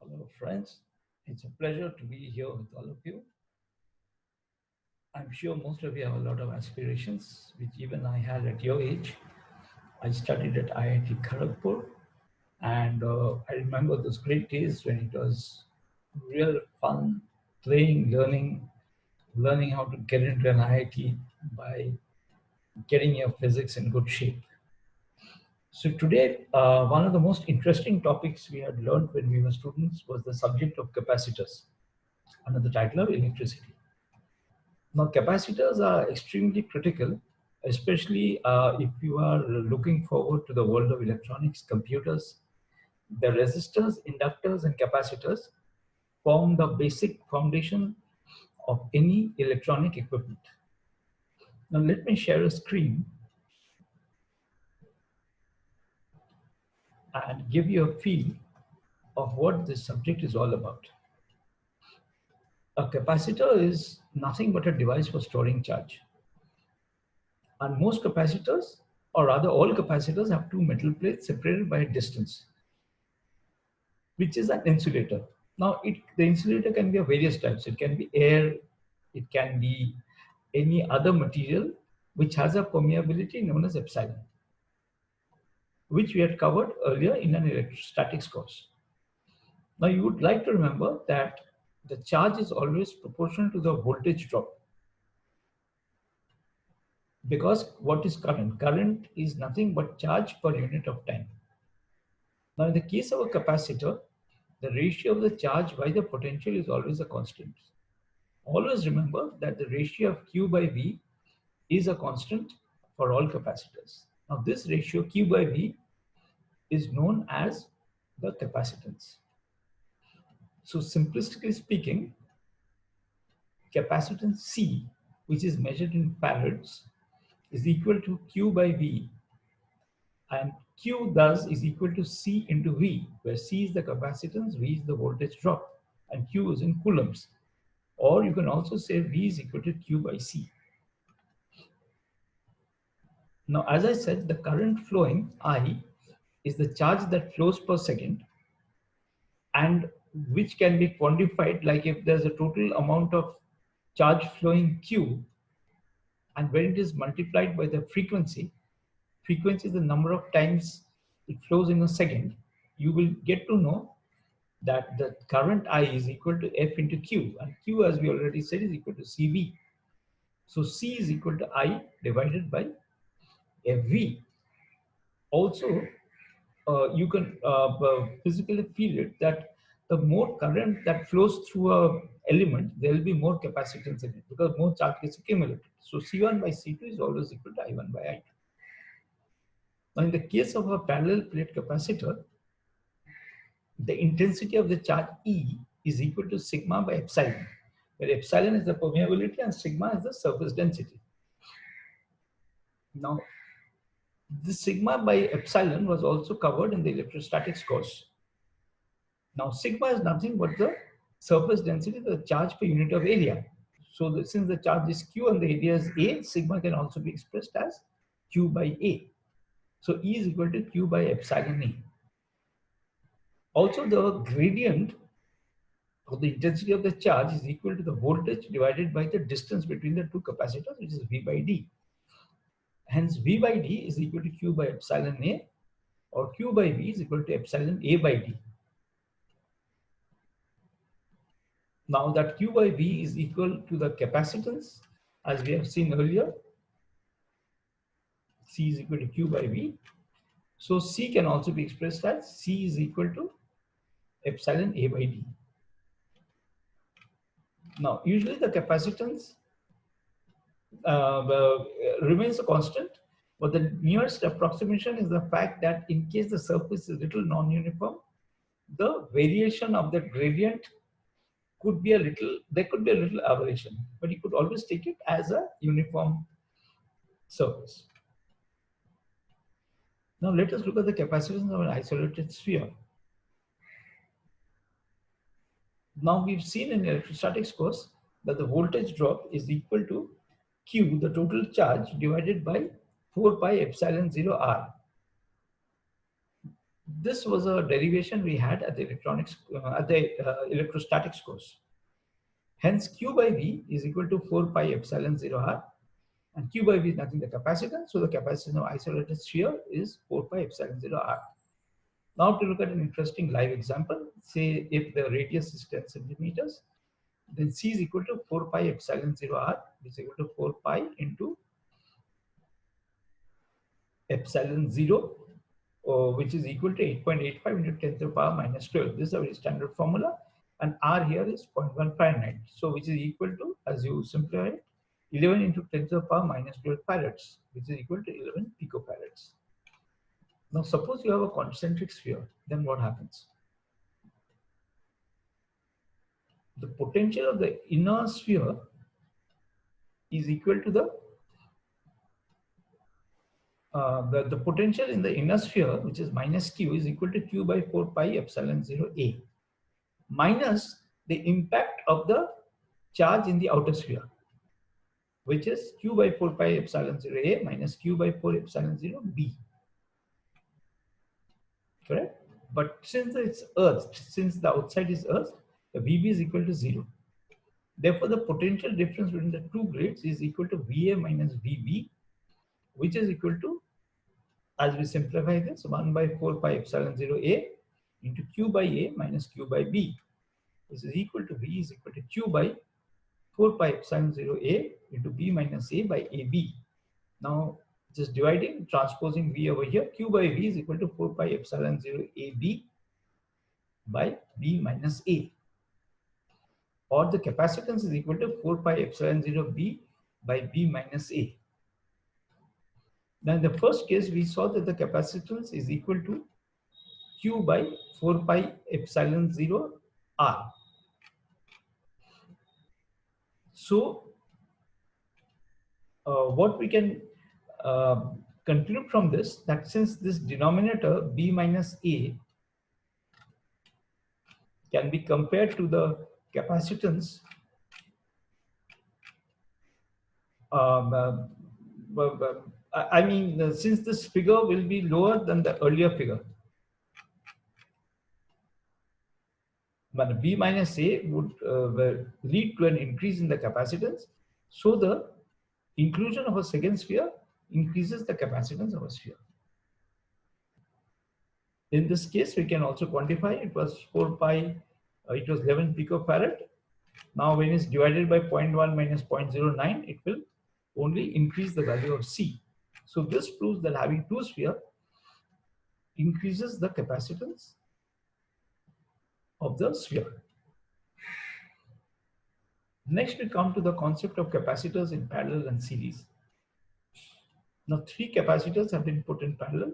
Hello, friends. It's a pleasure to be here with all of you. I'm sure most of you have a lot of aspirations, which even I had at your age. I studied at IIT Kharagpur, and I remember those great days when it was real fun playing, learning how to get into an IIT by getting your physics in good shape. So today, one of the most interesting topics we had learned when we were students was the subject of capacitors under the title of electricity. Now, capacitors are extremely critical, especially if you are looking forward to the world of electronics, computers. The resistors, inductors, and capacitors form the basic foundation of any electronic equipment. Now, let me share a screen and give you a feel of what this subject is all about. A capacitor is nothing but a device for storing charge. And most capacitors, or rather all capacitors, have two metal plates separated by a distance, which is an insulator. Now, the insulator can be of various types. It can be air, it can be any other material which has a permeability known as epsilon, which we had covered earlier in an electrostatics course. Now, you would like to remember that the charge is always proportional to the voltage drop, because what is current? Current is nothing but charge per unit of time. Now, in the case of a capacitor, the ratio of the charge by the potential is always a constant. Always remember that the ratio of Q by V is a constant for all capacitors. Now, this ratio Q by V is known as the capacitance. So, simplistically speaking, capacitance C, which is measured in farads, is equal to Q by V, and Q thus is equal to C into V, where C is the capacitance, V is the voltage drop, and Q is in coulombs. Or you can also say V is equal to Q by C. Now, as I said, the current flowing I is the charge that flows per second, and which can be quantified like if there's a total amount of charge flowing Q, and when it is multiplied by the frequency is the number of times it flows in a second, you will get to know that the current I is equal to F into Q, and Q, as we already said, is equal to CV. So C is equal to I divided by FV. Also, you can physically feel it that the more current that flows through a element, there will be more capacitance in it because more charge gets accumulated. So C1 by C2 is always equal to I1 by I2. Now, in the case of a parallel plate capacitor, the intensity of the charge E is equal to sigma by epsilon, where epsilon is the permeability and sigma is the surface density. Now, this sigma by epsilon was also covered in the electrostatics course. Now, sigma is nothing but the surface density, the charge per unit of area. So, since the charge is Q and the area is A, sigma can also be expressed as Q by A. So, E is equal to Q by epsilon A. Also, the gradient of the intensity of the charge is equal to the voltage divided by the distance between the two capacitors, which is V by D. Hence, V by D is equal to Q by epsilon A, or Q by V is equal to epsilon A by D. Now that Q by V is equal to the capacitance, as we have seen earlier, C is equal to Q by V. So C can also be expressed as C is equal to epsilon A by D. Now, usually the capacitance remains a constant, but the nearest approximation is the fact that in case the surface is little non-uniform, the variation of the gradient could be there could be a little aberration, but you could always take it as a uniform surface. Now let us look at the capacitance of an isolated sphere. Now we've seen in electrostatics course that the voltage drop is equal to Q, the total charge, divided by 4 pi epsilon 0 R. This was a derivation we had at the electrostatics course. Hence, Q by V is equal to 4 pi epsilon 0 R, and Q by V is nothing but the capacitance. So the capacitance of isolated sphere is 4 pi epsilon 0 R. Now to look at an interesting live example, say if the radius is 10 centimeters, then C is equal to 4 pi epsilon 0 R, which is equal to 4 pi into epsilon 0, which is equal to 8.85 into 10 to the power minus 12. This is a very standard formula, and R here is 0.159. So which is equal to, as you simplify it, 11 into 10 to the power minus 12 farads, which is equal to 11 picofarads. Now suppose you have a concentric sphere, then what happens? The potential of the inner sphere is equal to the potential in the inner sphere, which is minus Q, is equal to Q by 4 pi epsilon 0 A, minus the impact of the charge in the outer sphere, which is Q by 4 pi epsilon 0 A minus Q by 4 epsilon 0 B. Correct? But since it's earthed, since the outside is earthed, the VB is equal to 0. Therefore, the potential difference between the two grids is equal to VA minus VB, which is equal to, as we simplify this, 1 by 4 pi epsilon 0 A into Q by A minus Q by B. This is equal to V is equal to Q by 4 pi epsilon 0 A into B minus A by AB. Now, just dividing, transposing V over here, Q by V is equal to 4 pi epsilon 0 AB by B minus A. Or the capacitance is equal to 4 pi epsilon 0 B by B minus A. Now, in the first case, we saw that the capacitance is equal to Q by 4 pi epsilon 0 R. So, what we can conclude from this, that since this denominator B minus A can be compared to the capacitance I mean, since this figure will be lower than the earlier figure, but B minus A would lead to an increase in the capacitance. So the inclusion of a second sphere increases the capacitance of a sphere. In this case, we can also quantify it was 4 pi, it was 11 picofarad. Now, when it's divided by 0.1 minus 0.09, it will only increase the value of C. So this proves that having two spheres increases the capacitance of the sphere. Next, we come to the concept of capacitors in parallel and series. Now, three capacitors have been put in parallel.